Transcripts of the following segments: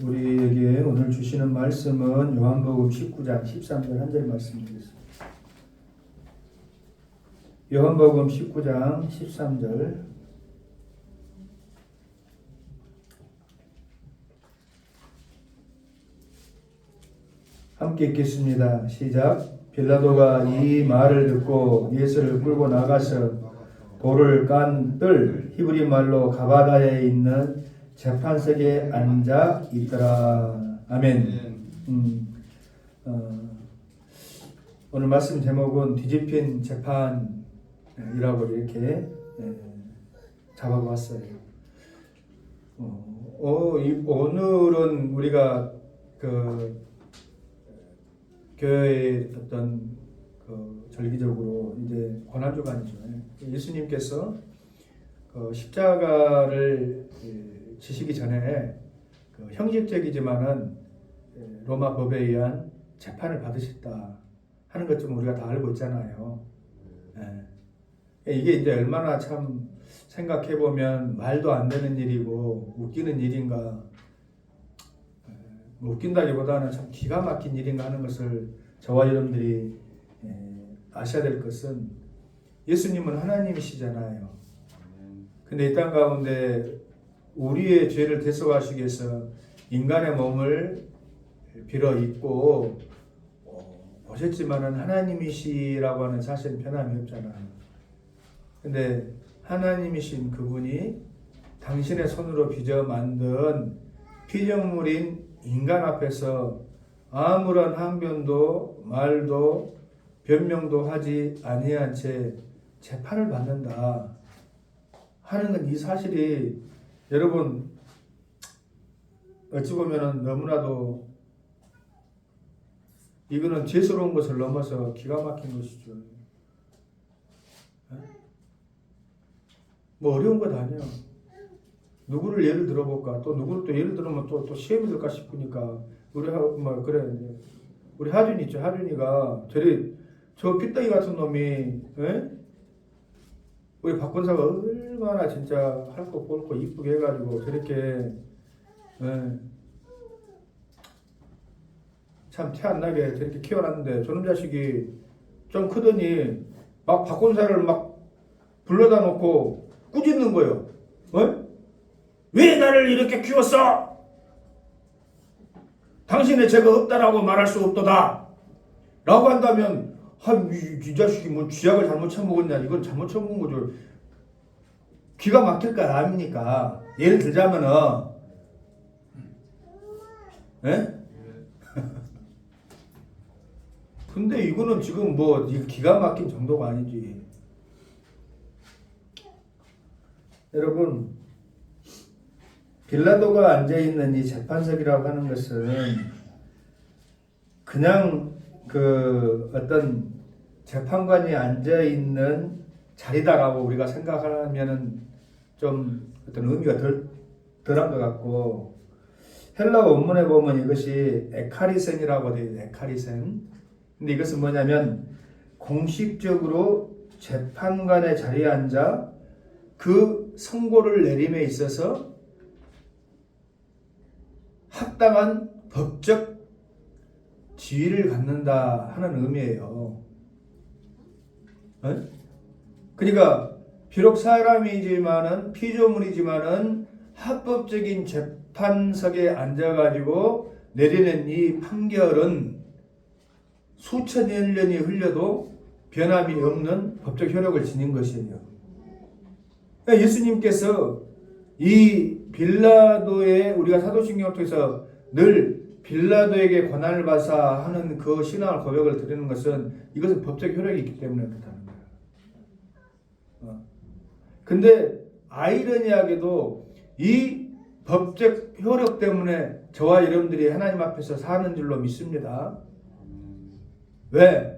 우리에게 오늘 주시는 말씀은 요한복음 19장 13절 한 절 말씀드리겠습니다. 요한복음 19장 13절 함께 읽겠습니다. 시작. 빌라도가 이 말을 듣고 예수를 끌고 나가서 돌을 깐 뜰 히브리 말로 가바다에 있는 재판석에 앉아 있더라. 아멘. 오늘 말씀 제목은 뒤집힌 재판이라고 이렇게 잡아봤어요. 오늘은 우리가 교회의 어떤 절기적으로 이제 고난주간이죠. 예수님께서 십자가를 지시기 전에 형식적이지만은 로마 법에 의한 재판을 받으셨다 하는 것 좀 우리가 다 알고 있잖아요. 이게 이제 얼마나 참 생각해 보면 말도 안 되는 일이고 웃기는 일인가, 웃긴다기보다는 참 기가 막힌 일인가 하는 것을 저와 여러분들이 아셔야 될 것은 예수님은 하나님이시잖아요. 근데 이 땅 가운데 우리의 죄를 대속하시기 위해서 인간의 몸을 빌어 입고 오셨지만은 하나님이시라고 하는 사실은 변함이 없잖아요. 근데 하나님이신 그분이 당신의 손으로 빚어 만든 피조물인 인간 앞에서 아무런 항변도 말도 변명도 하지 아니한 채 재판을 받는다 하는 건 이 사실이 여러분 어찌 보면은 너무나도 이거는 죄스러운 것을 넘어서 기가 막힌 것이죠. 뭐 어려운 것 아니야. 누구를 예를 들어볼까? 또 누구를 또 예를 들으면 또 시험이 될까 싶으니까 우리 하준이 있죠. 하준이가 저 삐딱이 같은 놈이 우리 박권사가 얼마나 진짜 할 거 볼 거 이쁘게 해가지고 저렇게 참 티 안 나게 저렇게 키워놨는데 저놈 자식이 좀 크더니 막 박권사를 막 불러다 놓고 꾸짖는 거예요. 왜 나를 이렇게 키웠어? 당신의 죄가 없다라고 말할 수 없도다 라고 한다면 이 자식이 뭐 쥐약을 잘못 처먹었냐, 이건 잘못 처먹은 거죠. 귀가 막힐까 아닙니까? 예를 들자면은 근데 이거는 지금 뭐 기가 막힌 정도가 아니지. 여러분, 빌라도가 앉아있는 이 재판석이라고 하는 것은 그냥 어떤 재판관이 앉아있는 자리다라고 우리가 생각하면은 좀 어떤 의미가 덜한 것 같고, 헬라 원문에 보면 이것이 에카리센이라고 되어 있어요. 에카리센. 근데 이것은 뭐냐면 공식적으로 재판관의 자리에 앉아 그 선고를 내림에 있어서 합당한 법적 지위를 갖는다 하는 의미예요. 그러니까 비록 사람이지만은 피조물이지만은 합법적인 재판석에 앉아가지고 내리는 이 판결은 수천 년이 흘려도 변함이 없는 법적 효력을 지닌 것이에요. 예수님께서 이 빌라도의 우리가 사도신경을 통해서 늘 빌라도에게 고난을 받사 하는 그 신앙을 고백을 드리는 것은 이것은 법적 효력이 있기 때문에 그렇다는 거예요. 근데 아이러니하게도 이 법적 효력 때문에 저와 여러분들이 하나님 앞에서 사는 줄로 믿습니다. 왜?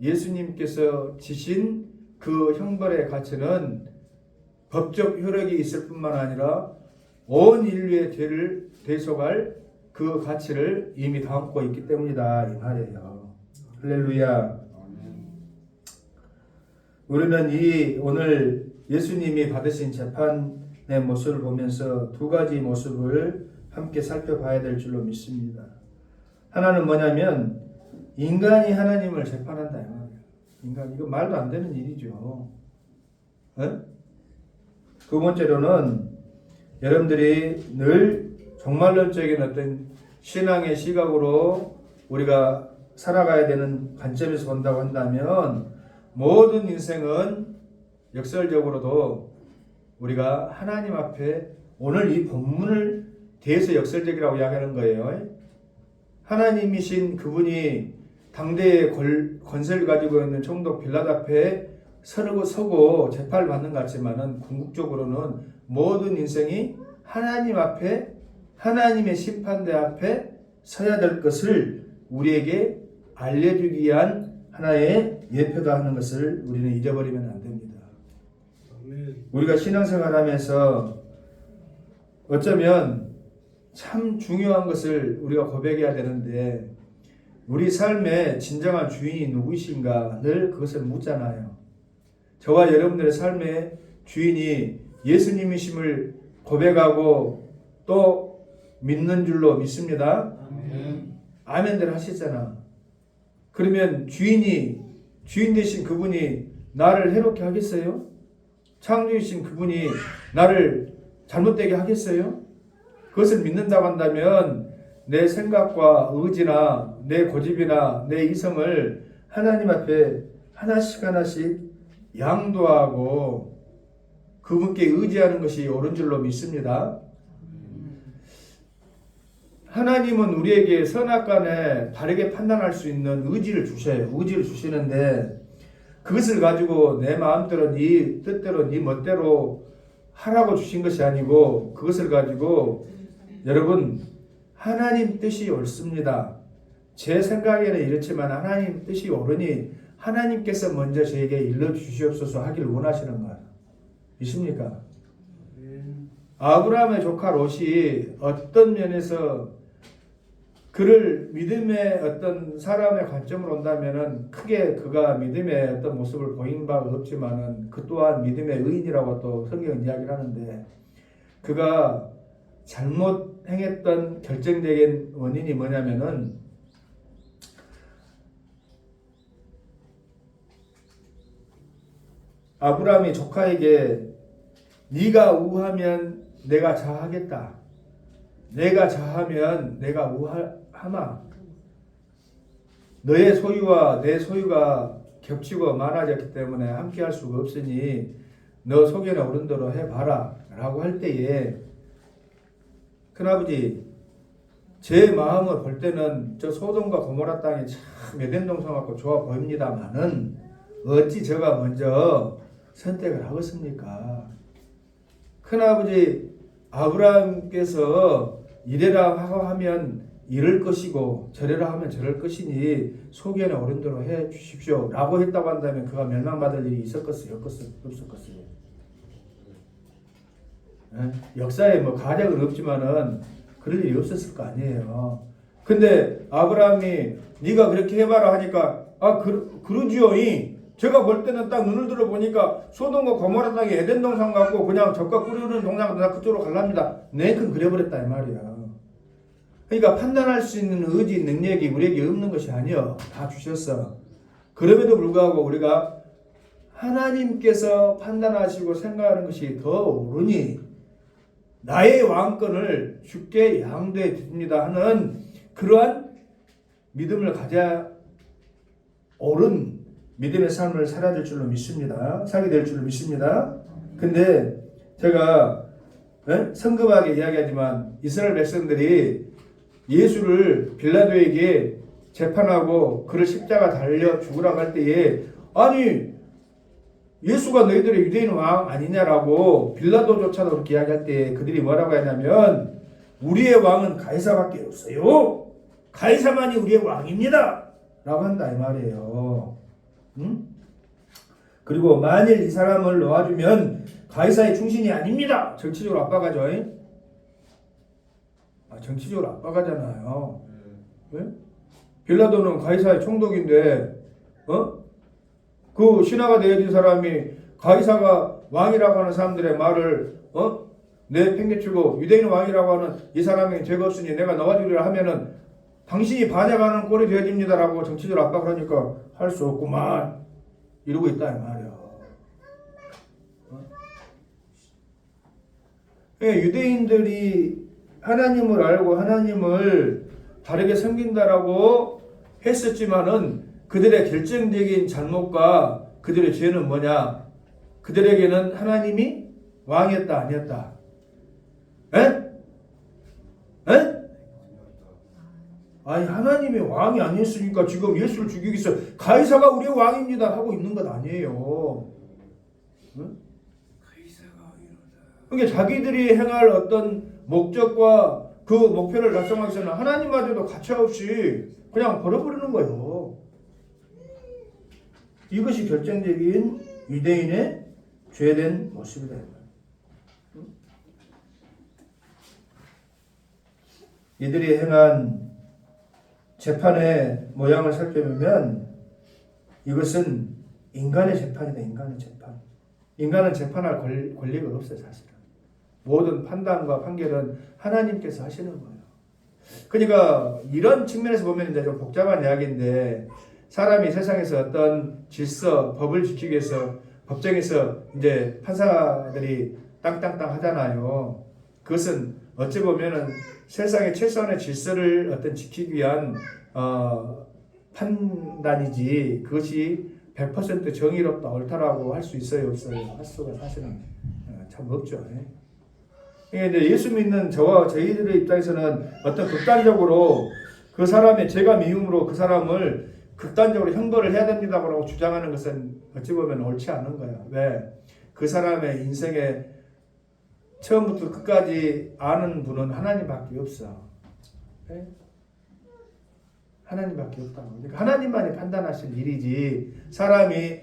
예수님께서 지신 그 형벌의 가치는 법적 효력이 있을 뿐만 아니라 온 인류의 죄를 대속할 그 가치를 이미 담고 있기 때문이다 이 말이에요. 할렐루야. 우리는 오늘 예수님이 받으신 재판의 모습을 보면서 두 가지 모습을 함께 살펴봐야 될 줄로 믿습니다. 하나는 뭐냐면 인간이 하나님을 재판한다. 인간 이거 말도 안 되는 일이죠. 두 번째로는 여러분들이 늘 종말론적인 어떤 신앙의 시각으로 우리가 살아가야 되는 관점에서 본다고 한다면 모든 인생은 역설적으로도 우리가 하나님 앞에 오늘 이 본문을 대해서 역설적이라고 이야기하는 거예요. 하나님이신 그분이 당대의 권세를 가지고 있는 총독 빌라도 앞에 서고 재판을 받는 것 같지만은 궁극적으로는 모든 인생이 하나님 앞에 하나님의 심판대 앞에 서야 될 것을 우리에게 알려주기 위한 하나의 예표다 하는 것을 우리는 잊어버리면 안 됩니다. 우리가 신앙생활하면서 어쩌면 참 중요한 것을 우리가 고백해야 되는데 우리 삶의 진정한 주인이 누구이신가 늘 그것을 묻잖아요. 저와 여러분들의 삶의 주인이 예수님이심을 고백하고 또 믿는 줄로 믿습니다. 아멘들 하시잖아. 그러면 주인 되신 그분이 나를 해롭게 하겠어요? 창조주신 그분이 나를 잘못되게 하겠어요? 그것을 믿는다고 한다면 내 생각과 의지나 내 고집이나 내 이성을 하나님 앞에 하나씩 양도하고 그분께 의지하는 것이 옳은 줄로 믿습니다. 하나님은 우리에게 선악간에 바르게 판단할 수 있는 의지를 주셔요. 의지를 주시는데 그것을 가지고 내 마음대로 네 뜻대로 네 멋대로 하라고 주신 것이 아니고 그것을 가지고 여러분 하나님 뜻이 옳습니다. 제 생각에는 이렇지만 하나님 뜻이 옳으니 하나님께서 먼저 저에게 일러주시옵소서 하기를 원하시는 거예요. 있습니까? 아브라함의 조카 롯이 어떤 면에서 그를 믿음의 어떤 사람의 관점으로 온다면은 크게 그가 믿음의 어떤 모습을 보인 바가 없지만은 그 또한 믿음의 의인이라고 또 성경은 이야기를 하는데 그가 잘못 행했던 결정적인 원인이 뭐냐면은 아브라함이 조카에게 네가 우하면 내가 자하겠다. 내가 자하면 내가 우하마. 너의 소유와 내 소유가 겹치고 많아졌기 때문에 함께 할 수가 없으니 너 속에는 오른 대로 해봐라 라고 할 때에 큰아버지 제 마음을 볼 때는 저 소돔과 고모라 땅이 참 에덴 동산 같고 좋아 보입니다만은 어찌 제가 먼저 선택을 하겠습니까? 큰아버지 아브라함께서 이래라 하면 이럴 것이고 저래라 하면 저럴 것이니 속에는 옳은 대로 해 주십시오 라고 했다고 한다면 그가 멸망받을 일이 있었겠어요? 없었겠어요? 역사에 뭐 가략은 없지만은 그럴 일이 없었을 거 아니에요. 근데 아브라함이 네가 그렇게 해봐라 하니까 그러지요. 제가 볼 때는 딱 눈을 들어 보니까 소돔과 고모라 땅이 에덴 동산 같고 그냥 적과 꿀이는 동산 나 그쪽으로 갈랍니다. 내큰 그래버렸다 이 말이야. 그러니까 판단할 수 있는 의지 능력이 우리에게 없는 것이 아니요. 다 주셨어. 그럼에도 불구하고 우리가 하나님께서 판단하시고 생각하는 것이 더 옳으니 나의 왕권을 주께 양도해 드립니다 하는 그러한 믿음을 가져야 옳은 믿음의 삶을 살아야 될 줄로 믿습니다. 살게 될 줄로 믿습니다. 근데 제가 성급하게 이야기하지만 이스라엘 백성들이 예수를 빌라도에게 재판하고 그를 십자가 달려 죽으라고 할 때에 아니 예수가 너희들의 유대인 왕 아니냐라고 빌라도조차도 그렇게 이야기할 때 그들이 뭐라고 하냐면 우리의 왕은 가이사밖에 없어요. 가이사만이 우리의 왕입니다. 라고 한다 이 말이에요. 응? 그리고 만일 이 사람을 놓아주면 가이사의 충신이 아닙니다. 정치적으로 압박하죠. 정치적으로 압박하잖아요. 네? 빌라도는 가이사의 총독인데 그 신하가 되어진 사람이 가이사가 왕이라고 하는 사람들의 말을 내 팽개치고 유대인 왕이라고 하는 이 사람이 죄가 없으니 내가 넣어주리라 하면은 당신이 반역하는 꼴이 되어집니다라고 정치적으로 압박을 하니까 할 수 없구만 이러고 있다 이 말이야. 유대인들이 하나님을 알고 하나님을 다르게 섬긴다라고 했었지만은 그들의 결정적인 잘못과 그들의 죄는 뭐냐? 그들에게는 하나님이 왕이었다 아니었다? 에? 에? 아니 하나님이 왕이 아니었으니까 지금 예수를 죽이기 위해서 가이사가 우리의 왕입니다 하고 있는 것 아니에요. 응? 그러니까 자기들이 행할 어떤 목적과 그 목표를 달성하기 위해서는 하나님마저도 가차없이 그냥 버려버리는 거예요. 이것이 결정적인 유대인의 죄된 모습이다. 이들이 행한 재판의 모양을 살펴보면 이것은 인간의 재판이다. 인간의 재판. 인간은 재판할 권리가 없어요. 사실은. 모든 판단과 판결은 하나님께서 하시는 거예요. 그러니까 이런 측면에서 보면 이제 좀 복잡한 이야기인데 사람이 세상에서 어떤 질서, 법을 지키기 위해서 법정에서 이제 판사들이 땅땅땅 하잖아요. 그것은 어찌 보면은 세상의 최소한의 질서를 어떤 지키기 위한 판단이지 그것이 100% 정의롭다 옳다라고 할 수 있어요 없어요? 할 수가 사실은 참 없죠. 근데 예수 믿는 저와 저희들의 입장에서는 어떤 극단적으로 그 사람의 죄가 미움으로 그 사람을 극단적으로 형벌을 해야 됩니다라고 주장하는 것은 어찌 보면 옳지 않은 거예요. 왜? 그 사람의 인생에 처음부터 끝까지 아는 분은 하나님밖에 없어. 네? 하나님밖에 없다고. 그러니까 하나님만이 판단하실 일이지 사람이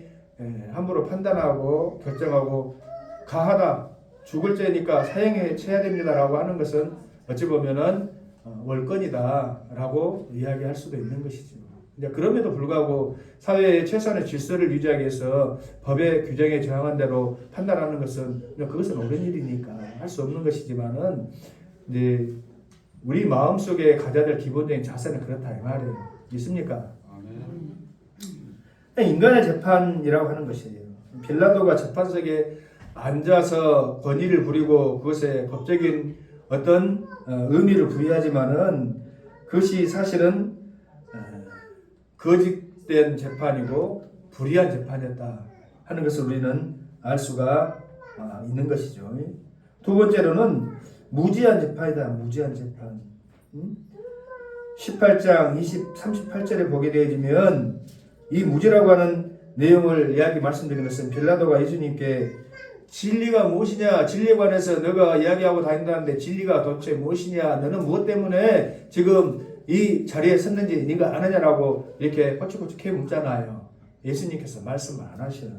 함부로 판단하고 결정하고 가하다 죽을 죄니까 사형에 처해야 됩니다라고 하는 것은 어찌 보면은 월권이다라고 이야기할 수도 있는 것이죠. 이제 그럼에도 불구하고 사회의 최소한의 질서를 유지하기 위해서 법의 규정에 저항한 대로 판단하는 것은 그것은 옳은 일이니까 할 수 없는 것이지만은 이제 우리 마음 속에 가져야 될 기본적인 자세는 그렇다 이 말이에요. 있습니까? 인간의 재판이라고 하는 것이에요. 빌라도가 재판석에 앉아서 권위를 부리고 그것에 법적인 어떤 의미를 부여하지만은 그것이 사실은 거짓된 재판이고 불의한 재판이었다 하는 것을 우리는 알 수가 있는 것이죠. 두 번째로는 무지한 재판이다. 무지한 재판. 18장 38절에 보게 되어지면 이 무지라고 하는 내용을 말씀드리는 것은 빌라도가 예수님께 진리가 무엇이냐, 진리에 관해서 너가 이야기하고 다닌다는데 진리가 도대체 무엇이냐, 너는 무엇 때문에 지금 이 자리에 섰는지 네가 아느냐라고 이렇게 꼬치꼬치해 묻잖아요. 예수님께서 말씀을 안 하셔요.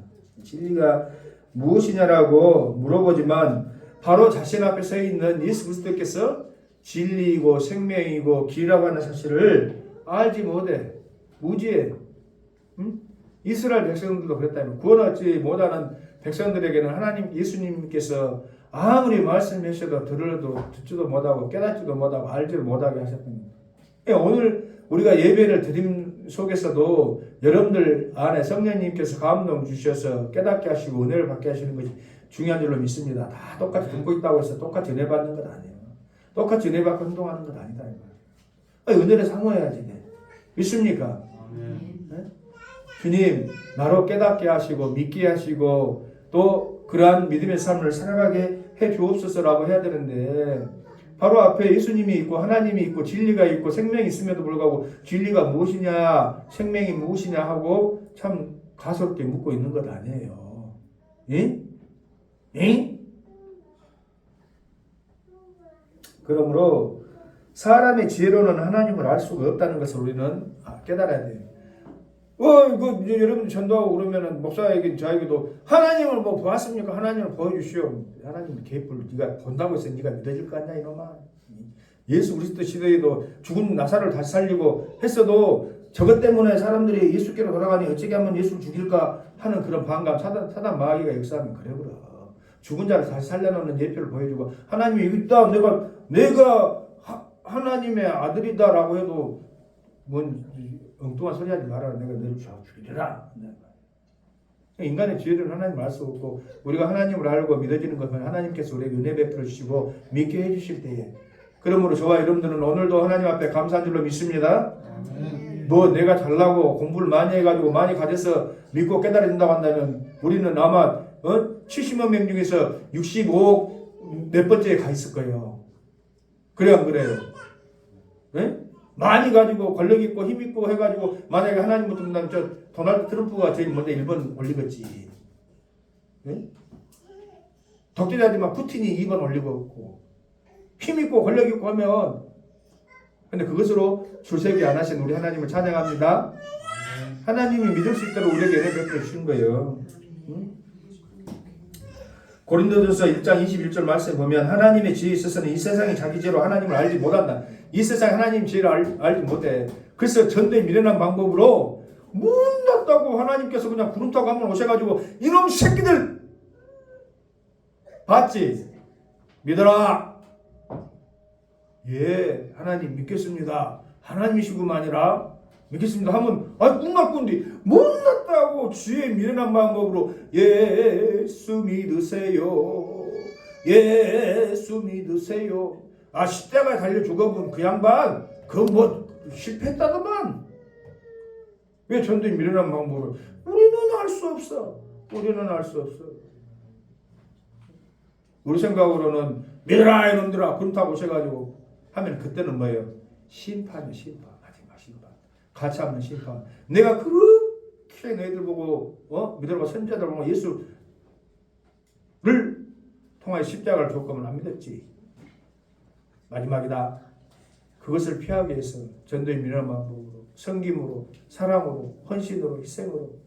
진리가 무엇이냐라고 물어보지만 바로 자신 앞에 서 있는 예수 그리스도께서 진리이고 생명이고 길이라고 하는 사실을 알지 못해. 무지해. 이스라엘 백성들도 그랬다면 구원 얻지 못하는 백성들에게는 하나님 예수님께서 아무리 말씀하셔도 듣지도 못하고 깨닫지도 못하고 알지도 못하게 하셨습니다. 오늘 우리가 예배를 드림 속에서도 여러분들 안에 성령님께서 감동 주셔서 깨닫게 하시고 은혜를 받게 하시는 것이 중요한 줄로 믿습니다. 다 똑같이 듣고 있다고 해서 똑같이 은혜 받는 것 아니에요. 똑같이 은혜 받고 행동하는 것 아니다. 은혜를 사모해야지. 믿습니까? 네? 주님 나로 깨닫게 하시고 믿게 하시고 또 그러한 믿음의 삶을 살아가게 해 주옵소서라고 해야 되는데 바로 앞에 예수님이 있고 하나님이 있고 진리가 있고 생명이 있음에도 불구하고 진리가 무엇이냐 생명이 무엇이냐 하고 참 가섭게 묻고 있는 것 아니에요. 예? 예? 그러므로 사람의 지혜로는 하나님을 알 수가 없다는 것을 우리는 깨달아야 돼요. 여러분 전도하고 그러면은 목사에게 저에게도 하나님을 뭐 보았습니까? 하나님을 보여주시오. 하나님 개뿔 네가 본다고 해서 네가 믿어질 거 아니야 이놈아. 예수 그리스도 시대에도 죽은 나사로를 다시 살리고 했어도 저것 때문에 사람들이 예수께로 돌아가니 어떻게 하면 예수를 죽일까 하는 그런 반감 사단 마귀가 역사하면 그래. 죽은 자를 다시 살려놓는 예표를 보여주고 하나님이 있다 내가 하나님의 아들이다라고 해도 뭔 엉뚱한 소리 하지 마라. 내가 너를 죽이리라. 인간의 지혜를 하나님 알 수 없고 우리가 하나님을 알고 믿어지는 것은 하나님께서 우리에게 은혜 베풀어 주시고 믿게 해주실 때에 그러므로 저와 여러분들은 오늘도 하나님 앞에 감사한 줄로 믿습니다. 뭐 내가 잘나고 공부를 많이 해가지고 많이 가져서 믿고 깨달아진다고 한다면 우리는 아마 70만 명 중에서 65억 몇 번째에 가 있을 거예요. 그래요 안 그래요? 네? 많이 가지고 권력 있고 힘 있고 해가지고 만약에 하나님부터 본다면 저 도널드 트럼프가 제일 먼저 1번 올리겠지. 네? 독재자들만 푸틴이 2번 올리고 있고 힘 있고 권력 있고 하면 근데 그것으로 출세기 안 하신 우리 하나님을 찬양합니다. 하나님이 믿을 수 있도록 우리에게 은혜 베풀어 주신 거예요. 고린도전서 1장 21절 말씀 보면 하나님의 지혜에 있어서는 이 세상이 자기 지혜로 하나님을 알지 못한다. 이 세상에 하나님 지혜를 알지 못해. 그래서 전도에 미련한 방법으로 못났다고 하나님께서 그냥 구름 타고 한번 오셔가지고 이놈 새끼들 봤지? 믿어라. 예, 하나님 믿겠습니다. 하나님이시구만이라 믿겠습니다 하면 꿈날 꾼디 못났다고 지혜 미련한 방법으로 예수 믿으세요. 예수 믿으세요. 십자가에 달려 죽어본 그 양반 그거 뭐 실패했다더만. 왜 전도에 미련한 방법으로 우리는 알 수 없어. 우리는 알 수 없어. 우리 생각으로는 믿어라 이놈들아 구름 타고 오셔가지고 하면 그때는 뭐예요? 심판이에요. 심판. 마지막 심판. 같이 하면 심판. 내가 그렇게 너희들 보고 믿으라고 선지자들 보고 예수를 통하여 십자가를 줄 거면 안 믿었지. 마지막이다. 그것을 피하기 위해서 전도의 미련한 방법으로 섬김으로 사랑으로 헌신으로 희생으로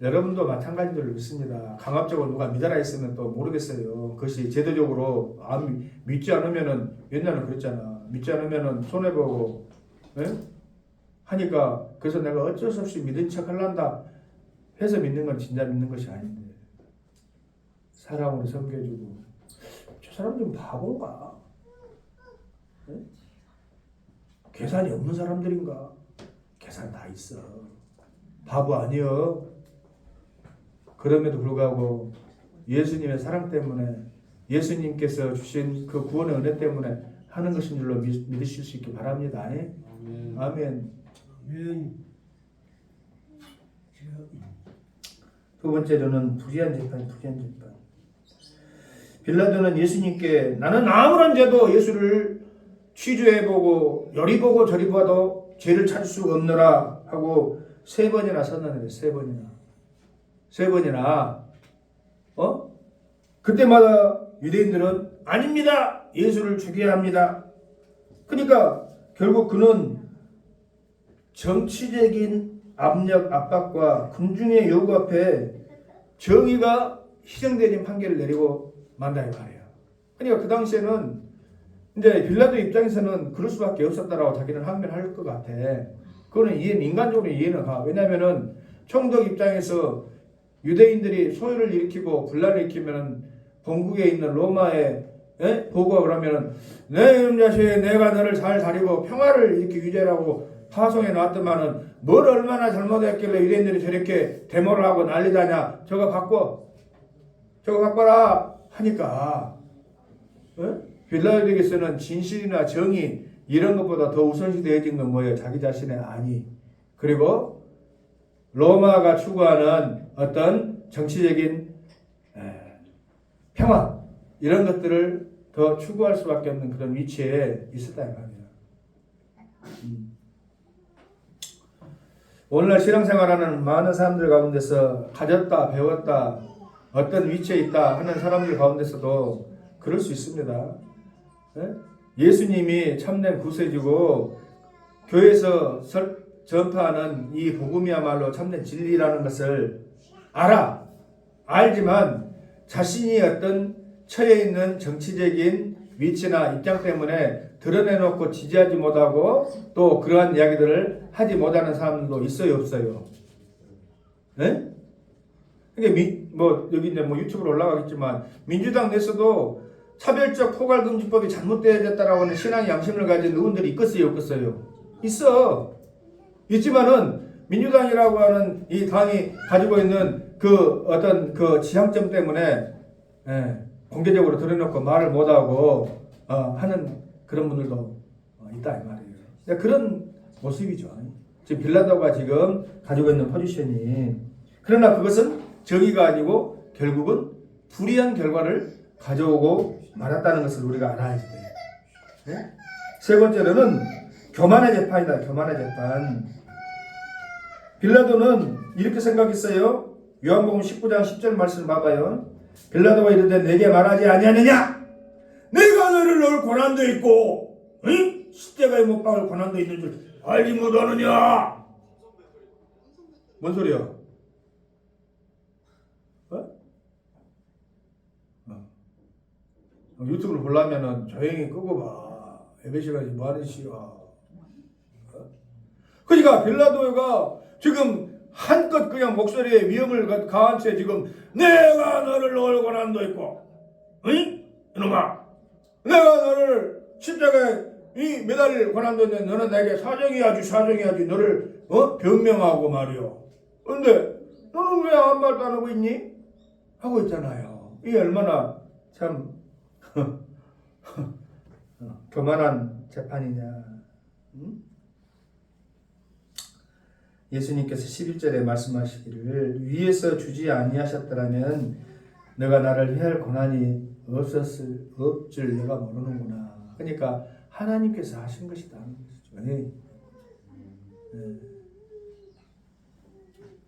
여러분도 마찬가지인 줄 믿습니다. 강압적으로 누가 믿어라 했으면 또 모르겠어요. 그것이 제도적으로 믿지 않으면은 옛날에는 그랬잖아. 믿지 않으면은 손해보고 하니까 그래서 내가 어쩔 수 없이 믿은 척 하란다 해서 믿는 건 진짜 믿는 것이 아닌데 사랑으로 섬겨주고 저 사람 좀 바본가? 계산이 없는 사람들인가? 계산 다 있어. 바보 아니여. 그럼에도 불구하고 예수님의 사랑 때문에 예수님께서 주신 그 구원의 은혜 때문에 하는 것인 줄로 믿으실 수 있기 바랍니다. 아멘. 아멘. 두 번째로는 불의한 재판. 빌라도는 예수님께 나는 아무런 죄도 예수를 취조해보고 여리보고 저리봐도 죄를 찾을 수 없느라 하고 3번이나 선언을 했어요. 3번이나 그때마다 유대인들은 아닙니다. 예수를 죽여야 합니다. 그러니까 결국 그는 정치적인 압력, 압박과 군중의 요구 앞에 정의가 희생되는 판결을 내리고 만다 이 말이에요. 그러니까 그 당시에는 이제 빌라도 입장에서는 그럴 수밖에 없었다라고 자기는 항변할 것 같아. 그거는 인간적으로 이해는 가. 왜냐하면은 총독 입장에서 유대인들이 소요를 일으키고 분란을 일으키면 본국에 있는 로마에 보고가 그러면은 내 이놈 자식 내가 너를 잘 다리고 평화를 이렇게 유지하라고 파송해 놨더만은 뭘 얼마나 잘못했길래 유대인들이 저렇게 데모를 하고 난리다냐. 저거 바꿔라 하니까 빌라도에게서는 진실이나 정의 이런 것보다 더 우선시 되어진 건 뭐예요? 자기 자신의 안위 그리고 로마가 추구하는 어떤 정치적인 평화 이런 것들을 더 추구할 수밖에 없는 그런 위치에 있었다 이 말이에요. 오늘날 신앙생활하는 많은 사람들 가운데서 가졌다 배웠다 어떤 위치에 있다 하는 사람들 가운데서도 그럴 수 있습니다. 예수님이 참된 구세주고 교회에서 전파하는 이 복음이야말로 참된 진리라는 것을 알지만 자신이 어떤 처해 있는 정치적인 위치나 입장 때문에 드러내놓고 지지하지 못하고 또 그러한 이야기들을 하지 못하는 사람도 있어요, 없어요? 네? 이게 여기 이제 유튜브로 올라가겠지만 민주당 내에서도 차별적 포괄금지법이 잘못되었다라고 하는 신앙 양심을 가진 의원들이 있겠어요, 없겠어요? 있어. 있지만은 민주당이라고 하는 이 당이 가지고 있는 그 어떤 그 지향점 때문에 공개적으로 드러놓고 말을 못하고 하는 그런 분들도 있다 이 말이에요. 그런 모습이죠. 지금 빌라도가 지금 가지고 있는 포지션이. 그러나 그것은 정의가 아니고 결국은 불이한 결과를 가져오고 말았다는 것을 우리가 알아야 돼요. 네? 세 번째로는 교만의 재판이다. 교만의 재판. 빌라도는 이렇게 생각했어요. 요한복음 19장 10절 말씀 봐봐요. 빌라도가 이르되 내게 말하지 아니하느냐? 내가 너를 넣을 고난도 있고 십자가에 못 박을 고난도 있는 줄 알지 못하느냐? 뭔 소리야? 유튜브를 보려면은 조용히 끄고 봐. 예배 시간이 뭐 하는 시야? 그러니까 빌라도가 지금 한껏 그냥 목소리에 위험을 가한 채 지금 내가 너를 넣을 고난도 있고, 이놈아, 내가 너를 십자가에 매달릴 고난도 있는데 너는 내게 사정해야지 너를 변명하고 말이요. 근데 너는 왜 아무 말도 안 하고 있니? 하고 있잖아요. 이게 얼마나 참 교만한 재판이냐. 예수님께서 11절에 말씀하시기를 위에서 주지 아니하셨더라면 너가 나를 해할 고난이 없을 줄 내가 모르는구나. 그러니까 하나님께서 하신 것이다. 네.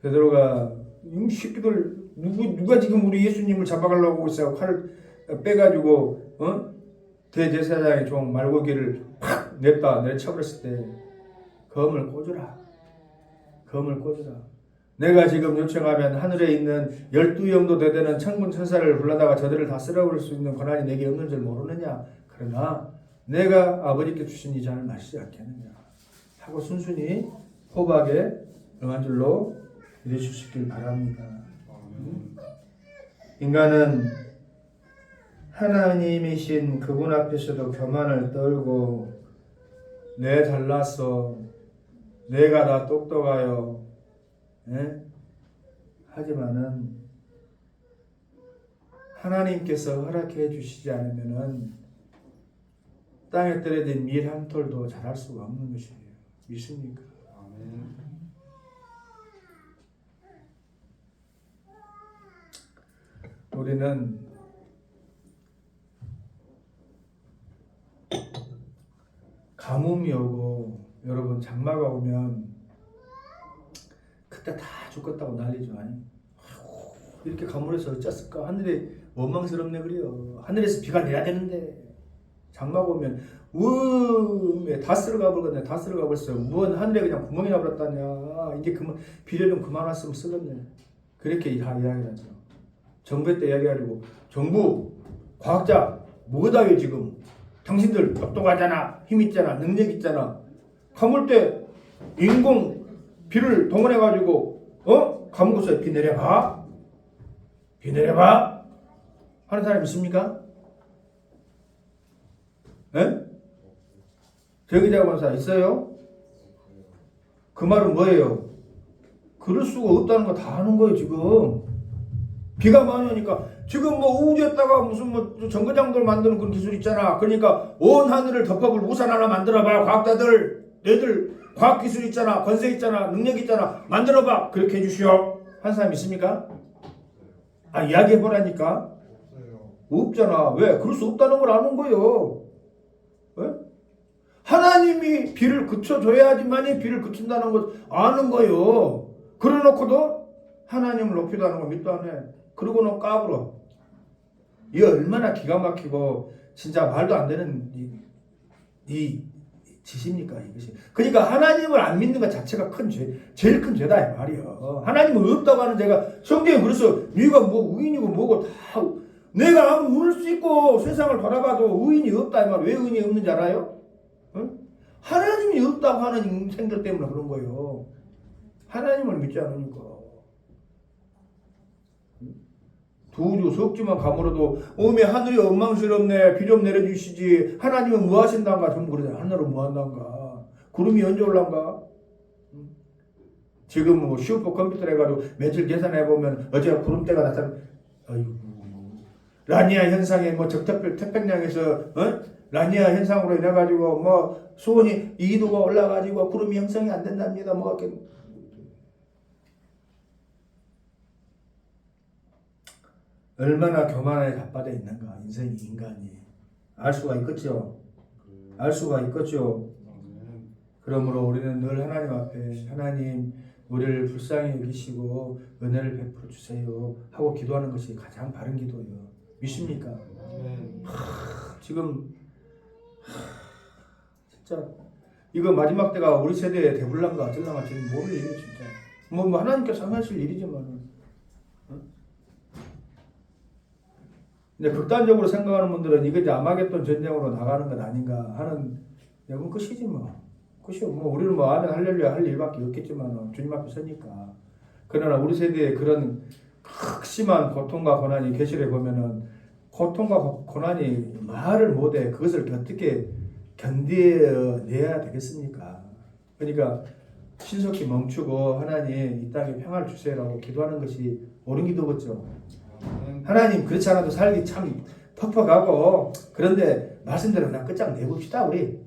베드로가 이 새끼들 누가 지금 우리 예수님을 잡아가려고 있어. 칼을 빼가지고 대제사장의 종 말고기를 팍 내쳐버렸을 때 검을 꽂으라. 내가 지금 요청하면 하늘에 있는 12영도 되는 천군 천사를 불러다가 저들을 다 쓸어버릴 수 있는 권한이 내게 없는 줄 모르느냐. 그러나 내가 아버지께 주신 이 잔을 마시지 않겠느냐 하고 순순히 호박에 응한 줄로 믿으시길 바랍니다. 인간은 하나님이신 그분 앞에서도 교만을 떨고 내 잘났어, 내가 다 똑똑하여, 하지만은 하나님께서 허락해 주시지 않으면은 땅에 떨어진 밀 한 톨도 자랄 수가 없는 것이에요. 믿습니까? 아멘. 우리는 가뭄이 오고 여러분 장마가 오면 그때 다 죽겠다고 난리죠. 이렇게 가물어서 어쩌을까? 하늘이 원망스럽네 그래요. 하늘에서 비가 내야 되는데 장마가 오면 다 쓸어가 버렸네. 다 쓸어가 버렸어. 뭔 하늘에 그냥 구멍이 나버렸다냐. 이제 그만 비를 좀 그만 왔으면 쓰겠네. 그렇게 이야기하죠. 정부 때 이야기하려고 정부 과학자 뭐다요 지금? 당신들 똑똑하잖아, 힘 있잖아, 능력 있잖아. 가물 때 인공 비를 동원해가지고 가문 곳에 비 내려봐 하는 사람 있습니까? 예? 대기자 권사 있어요? 그 말은 뭐예요? 그럴 수가 없다는 거 다 하는 거예요 지금. 비가 많이 오니까 지금 우주에다가 무슨 정거장들 만드는 그런 기술 있잖아. 그러니까 온 하늘을 덮어볼 우산 하나 만들어봐. 과학자들, 너희들 과학 기술 있잖아, 건설 있잖아, 능력 있잖아, 만들어봐. 그렇게 해주시오. 한 사람 있습니까? 이야기해보라니까. 없잖아. 왜? 그럴 수 없다는 걸 아는 거예요. 왜? 하나님이 비를 그쳐줘야지만이 비를 그친다는 걸 아는 거예요. 그래놓고도 하나님을 높이도 안 하고 믿도 안 해. 그러고는 까불어. 이게 얼마나 기가 막히고 진짜 말도 안 되는 이 짓입니까 이것이. 그러니까 하나님을 안 믿는 것 자체가 큰 죄, 제일 큰 죄다 이 말이야. 하나님은 없다고 하는 죄가 성경에 그래서 네가 우인이고 뭐고 다 내가 울을 수 있고 세상을 바라봐도 의인이 없다 이 말. 왜 의인이 없는지 알아요? 응? 하나님이 없다고 하는 인생들 때문에 그런 거예요. 하나님을 믿지 않으니까. 두주 석지만 가물어도 오메 하늘이 엉망스럽네 비 좀 내려주시지 하나님은 뭐 하신단가 전부 그러잖아. 하늘은 뭐 한단가 구름이 언제 올란가. 지금 뭐 슈퍼 컴퓨터 해가지고 며칠 계산해보면 어제 구름대가 나타나. 아이고 라니아 현상에 뭐 적탑별 태평양에서 라니아 현상으로 인해가지고 뭐 수온이 2도가 올라가지고 구름이 형성이 안 된답니다. 뭐 얼마나 교만에 자빠져 있는가 인생이 인간이 알 수가 있겠죠. 알 수가 있겠죠. 그러므로 우리는 늘 하나님 앞에 하나님 우리를 불쌍히 여기시고 은혜를 베풀어 주세요 하고 기도하는 것이 가장 바른 기도예요. 믿습니까? 지금 진짜 이거 마지막 때가 우리 세대의 대불란가 어쩔랑가 지금 모를 일이에요 진짜. 뭐 하나님께서 하실 일이지만 근데 극단적으로 생각하는 분들은 이거 이제 아마겟돈 전쟁으로 나가는 것 아닌가 하는 이건 끝이지 뭐. 끝이요. 뭐 우리는 뭐 아멘 할렐루야 할 일밖에 없겠지만 주님 앞에 서니까. 그러나 우리 세대에 그런 극심한 고통과 고난이 계시를 보면은 고통과 고난이 말을 못해 그것을 어떻게 견뎌내야 되겠습니까? 그러니까 신속히 멈추고 하나님 이 땅에 평화를 주세요라고 기도하는 것이 옳은 기도겠죠. 하나님 그렇지 않아도 살기 참 퍽퍽하고 그런데 말씀대로 그냥 끝장내봅시다 우리.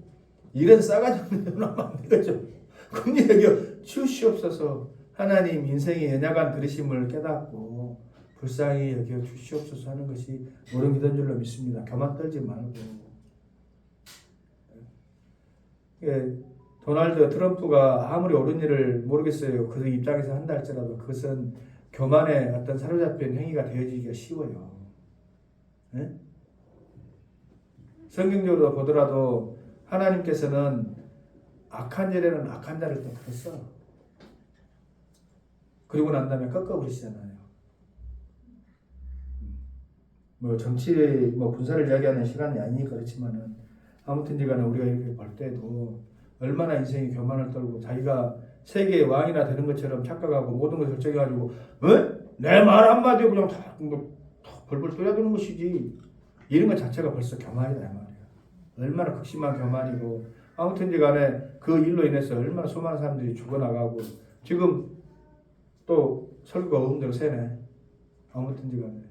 이런 싸가지 없는 놈 안 되겠죠. 근데 여기 주시옵소서. 하나님 인생의 연약한 그리심을 깨닫고 불쌍히 여겨 주시옵소서 하는 것이 옳은 기도인 줄로 믿습니다. 교만 떨지 말고. 도널드 트럼프가 아무리 옳은 일을 모르겠어요. 그 입장에서 한다 할지라도 그것은 교만의 어떤 사로잡힌 행위가 되어지기가 쉬워요. 네? 성경적으로 보더라도 하나님께서는 악한 일에는 악한 자를 또 들었어. 그리고 난 다음에 꺾어버리시잖아요. 뭐 정치, 뭐 군사를 이야기하는 시간이 아니니까 그렇지만은 아무튼지간에 우리가 이렇게 볼 때도 얼마나 인생이 교만을 떨고 자기가 세계의 왕이나 되는 것처럼 착각하고 모든 것을 결정해가지고 내 말 한마디에 그냥 다 벌벌 떠야 되는 것이지. 이런 것 자체가 벌써 교만이다 말이야. 얼마나 극심한 교만이고 아무튼지간에 그 일로 인해서 얼마나 수많은 사람들이 죽어나가고 지금 또 설교가 없는 대로 새네. 아무튼지간에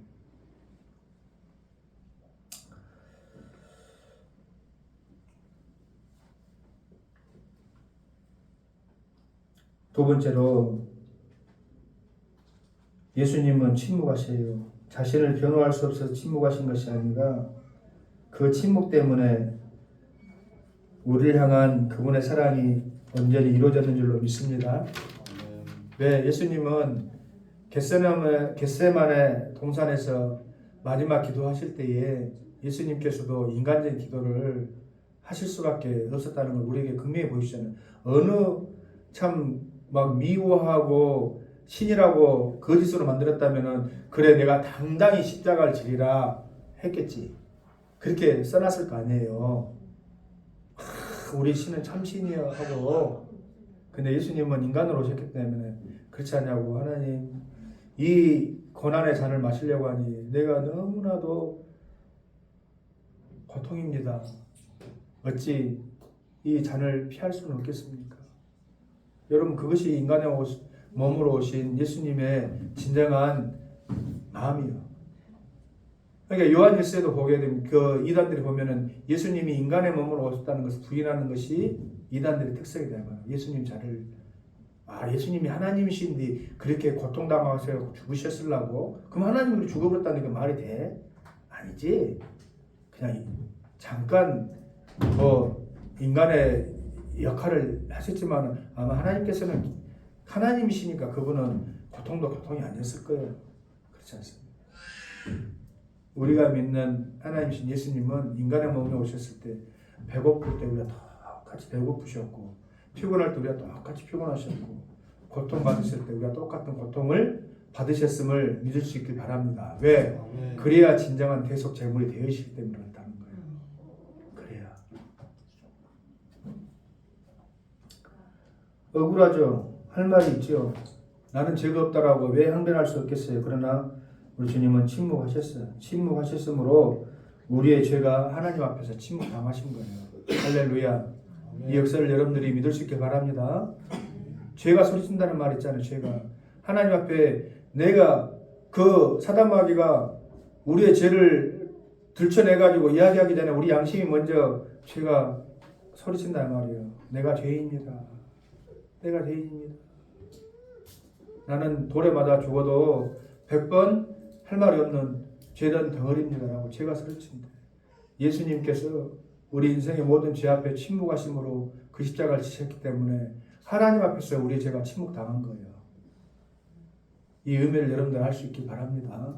두 번째로 예수님은 침묵하세요. 자신을 변호할 수 없어서 침묵하신 것이 아니라 그 침묵 때문에 우리를 향한 그분의 사랑이 온전히 이루어졌는 줄로 믿습니다. 네, 예수님은 겟세마네 동산에서 마지막 기도하실 때에 예수님께서도 인간적인 기도를 하실 수밖에 없었다는 걸 우리에게 분명히 보이시잖아요. 어느 참 막 미워하고 신이라고 거짓으로 만들었다면은 그래 내가 당당히 십자가를 지리라 했겠지. 그렇게 써놨을 거 아니에요. 우리 신은 참신이야 하고. 근데 예수님은 인간으로 오셨기 때문에 그렇지 않냐고. 하나님 이 고난의 잔을 마시려고 하니 내가 너무나도 고통입니다. 어찌 이 잔을 피할 수는 없겠습니까? 여러분 그것이 인간의 몸으로 오신 예수님의 진정한 마음이요. 그러니까 요한 1세도 보게 되면 그 이단들이 보면은 예수님이 인간의 몸으로 오셨다는 것을 부인하는 것이 이단들의 특색이다. 예수님 자를 예수님이 하나님이신데 그렇게 고통당하셔서 죽으셨으려고? 그럼 하나님이 죽어버렸다는 게 말이 돼? 아니지. 그냥 잠깐 인간의 역할을 하셨지만 아마 하나님께서는 하나님이시니까 그분은 고통도 고통이 아니었을 거예요. 그렇지 않습니까? 우리가 믿는 하나님이신 예수님은 인간의 몸에 오셨을 때 배고플 때 우리가 똑같이 배고프셨고 피곤할 때 우리가 똑같이 피곤하셨고 고통받으실 때 우리가 똑같은 고통을 받으셨음을 믿을 수 있길 바랍니다. 왜? 아멘. 그래야 진정한 대속 제물이 되시기 때문에 그렇다는 거예요. 그래야. 억울하죠. 할 말이 있죠. 나는 죄가 없다라고 왜 항변할 수 없겠어요. 그러나 우리 주님은 침묵하셨어요. 침묵하셨으므로 우리의 죄가 하나님 앞에서 침묵당하신 거예요. 할렐루야. 이 역사를 여러분들이 믿을 수 있길 바랍니다. 죄가 소리친다는 말 있잖아요. 죄가 하나님 앞에 내가 그 사단 마귀가 우리의 죄를 들춰내가지고 이야기하기 전에 우리 양심이 먼저 죄가 소리친다는 말이에요. 내가 죄인입니다. 내가 죄인입니다. 나는 돌에 맞아 죽어도 100번 할 말이 없는 죄된 덩어리입니다라고 죄가 소리친다. 예수님께서 우리 인생의 모든 죄 앞에 침묵하심으로 그 십자가를 지셨기 때문에 하나님 앞에서 우리의 죄가 침묵당한 거예요. 이 의미를 여러분들 알 수 있기 바랍니다.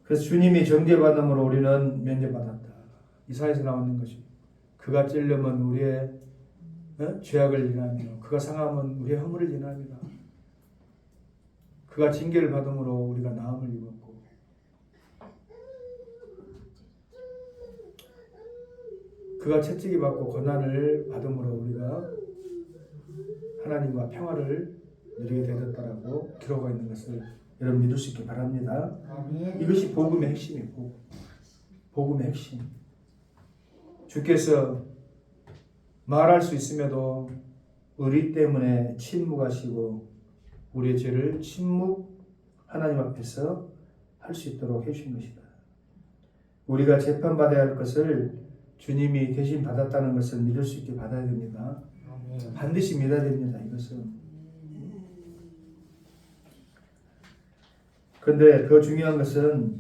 그래서 주님이 정죄받음으로 우리는 면제받았다. 이사야에서 나오는 것이 그가 찔림은 우리의 죄악을 인하며 그가 상함은 우리의 허물을 인합니다. 그가 징계를 받음으로 우리가 나음을 입었고 그가 채찍이 받고 고난을 받음으로 우리가 하나님과 평화를 누리게 되었다라고 기록하고 있는 것을 여러분 믿을 수 있기 바랍니다. 아멘. 이것이 복음의 핵심이고 복음의 핵심. 주께서 말할 수 있음에도 의리 때문에 침묵하시고 우리의 죄를 침묵 하나님 앞에서 할 수 있도록 해주신 것이다. 우리가 재판받아야 할 것을 주님이 대신 받았다는 것을 믿을 수 있게 받아야 됩니다. 아멘. 반드시 믿어야 됩니다. 이것은. 그런데 더 중요한 것은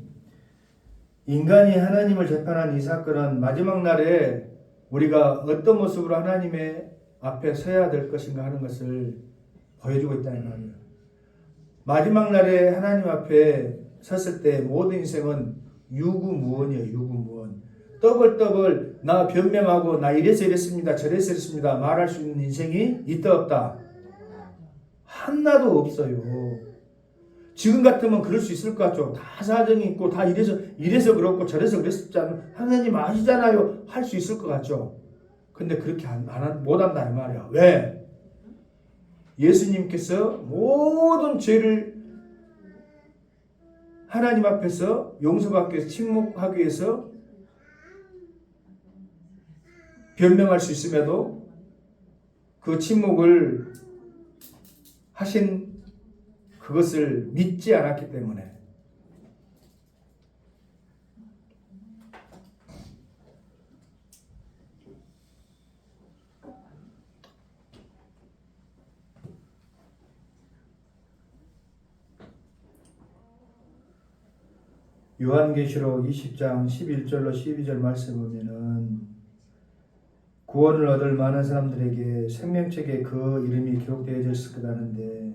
인간이 하나님을 재판한 이 사건은 마지막 날에 우리가 어떤 모습으로 하나님의 앞에 서야 될 것인가 하는 것을 보여주고 있다는 말이에요. 마지막 날에 하나님 앞에 섰을 때 모든 인생은 유구무원이에요. 유구무원. 떠벌떠벌 나 변명하고 나 이래서 이랬습니다. 저래서 이랬습니다. 말할 수 있는 인생이 있다 없다? 하나도 없어요. 지금 같으면 그럴 수 있을 것 같죠. 다 사정이 있고 다 이래서 그렇고 저래서 그랬었잖아요. 하나님 아시잖아요. 할 수 있을 것 같죠. 근데 그렇게 못한다 이 말이야. 왜? 예수님께서 모든 죄를 하나님 앞에서 용서받기 위해서 침묵하기 위해서 변명할 수 있음에도 그 침묵을 하신 그것을 믿지 않았기 때문에 요한계시록 20장 11절로 12절 말씀 보면은 구원을 얻을 많은 사람들에게 생명책에 그 이름이 기록되어져 있을 거라는데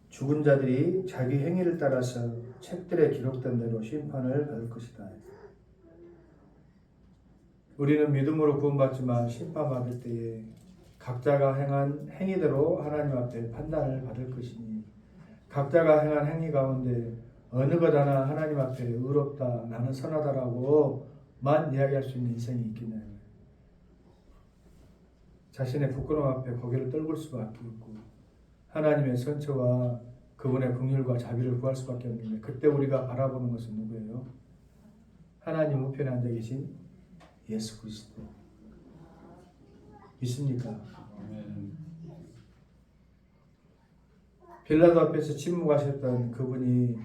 죽은 자들이 자기 행위를 따라서 책들에 기록된 대로 심판을 받을 것이다. 우리는 믿음으로 구원받지만 심판받을 때에 각자가 행한 행위대로 하나님 앞에 판단을 받을 것이니 각자가 행한 행위 가운데 어느 것 하나 하나님 앞에 의롭다 나는 선하다라고만 이야기할 수 있는 인생이 있기는 자신의 부끄러움 앞에 고개를 떨굴 수밖에 없고 하나님의 선처와 그분의 긍휼과 자비를 구할 수밖에 없는데 그때 우리가 바라보는 것은 누구예요? 하나님 우편에 앉아 계신 예수 그리스도. 믿습니까? 아멘. 빌라도 앞에서 침묵하셨던 그분이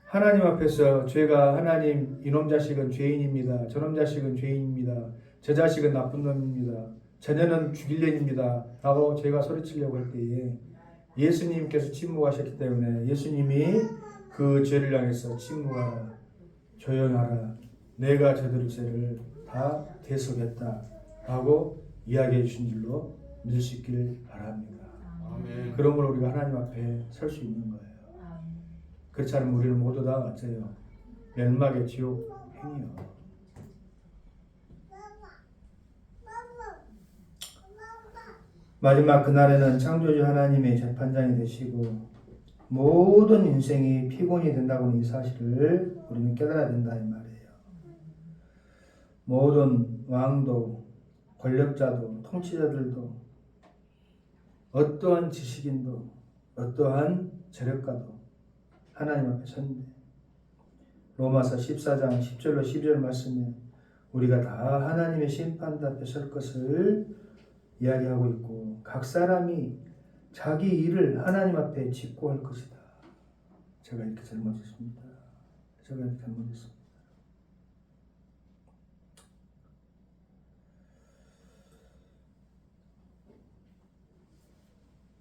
하나님 앞에서 죄가 하나님 이놈 자식은 죄인입니다. 저놈 자식은 죄인입니다. 저 자식은 나쁜 놈입니다. 저녀는 죽일 년입니다. 라고 제가 소리치려고 할 때에 예수님께서 침묵하셨기 때문에 예수님이 그 죄를 향해서 침묵하라, 조용하라, 내가 저들의 죄를 다 대속했다 라고 이야기해 주신 줄로 믿을 수 있기를 바랍니다. 아멘. 그러므로 우리가 하나님 앞에 설 수 있는 거예요. 그렇지 않으면 우리는 모두 다 어째요? 멸망의 지옥 행이요. 마지막 그날에는 창조주 하나님의 재판장이 되시고 모든 인생이 피곤이 된다고는 이 사실을 우리는 깨달아야 된다 이 말이에요. 모든 왕도 권력자도 통치자들도 어떠한 지식인도 어떠한 재력가도 하나님 앞에 선대. 로마서 14장 10절로 12절 말씀에 우리가 다 하나님의 심판 앞에 설 것을 이야기하고 있고 각 사람이 자기 일을 하나님 앞에 짓고 할 것이다. 제가 이렇게 잘못했습니다. 제가 이렇게 잘못했습니다.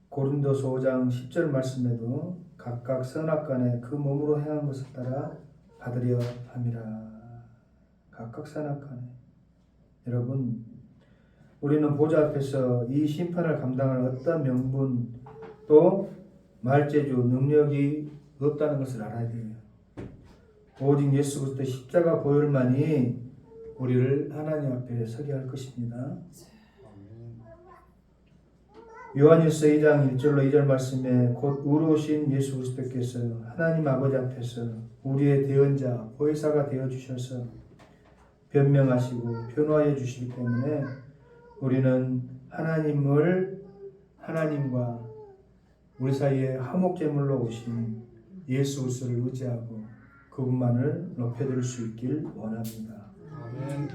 고린도서 5장 10절 말씀에도 각각 선악간에 그 몸으로 행한 것을 따라 받으려 함이라. 각각 선악간에. 여러분, 우리는 보좌 앞에서 이 심판을 감당할 어떤 명분 또 말재주 능력이 없다는 것을 알아야 돼요. 오직 예수 그리스도 십자가 보혈만이 우리를 하나님 앞에 서게 할 것입니다. 요한일서 2장 1절로 2절 말씀에 곧 의로우신 예수 그리스도께서 하나님 아버지 앞에서 우리의 대언자 보혜사가 되어 주셔서 변명하시고 변호하여 주시기 때문에 우리는 하나님과 우리 사이에 화목제물로 오신 예수 그리스도를 의지하고 그분만을 높여드릴 수 있길 원합니다. 아멘.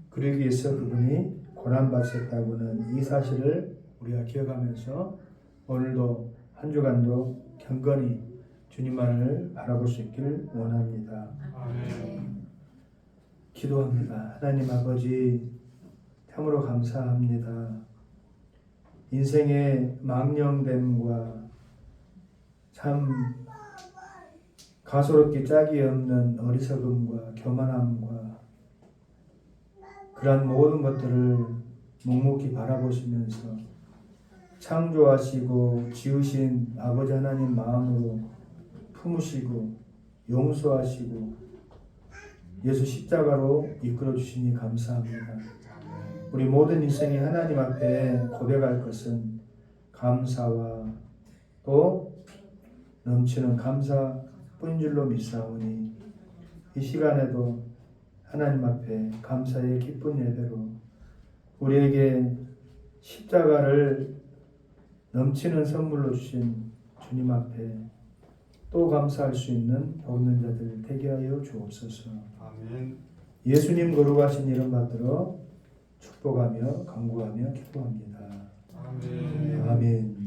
그러기 위해서 그분이 고난받으셨다고는 이 사실을 우리가 기억하면서 오늘도 한 주간도 경건히 주님만을 바라볼 수 있길 원합니다. 아멘. 기도합니다. 하나님 아버지 참으로 감사합니다. 인생의 망령됨과 참 가소롭게 짝이 없는 어리석음과 교만함과 그러한 모든 것들을 묵묵히 바라보시면서 창조하시고 지으신 아버지 하나님 마음으로 품으시고 용서하시고 예수 십자가로 이끌어 주시니 감사합니다. 우리 모든 인생이 하나님 앞에 고백할 것은 감사와 또 넘치는 감사뿐인 줄로 믿사오니 이 시간에도 하나님 앞에 감사의 기쁜 예배로 우리에게 십자가를 넘치는 선물로 주신 주님 앞에 또 감사할 수 있는 복 있는 자들 되게 하여 주옵소서. 아멘. 예수님 거룩하신 이름 받들어 축복하며 간구하며 기도합니다. 아멘. 아멘.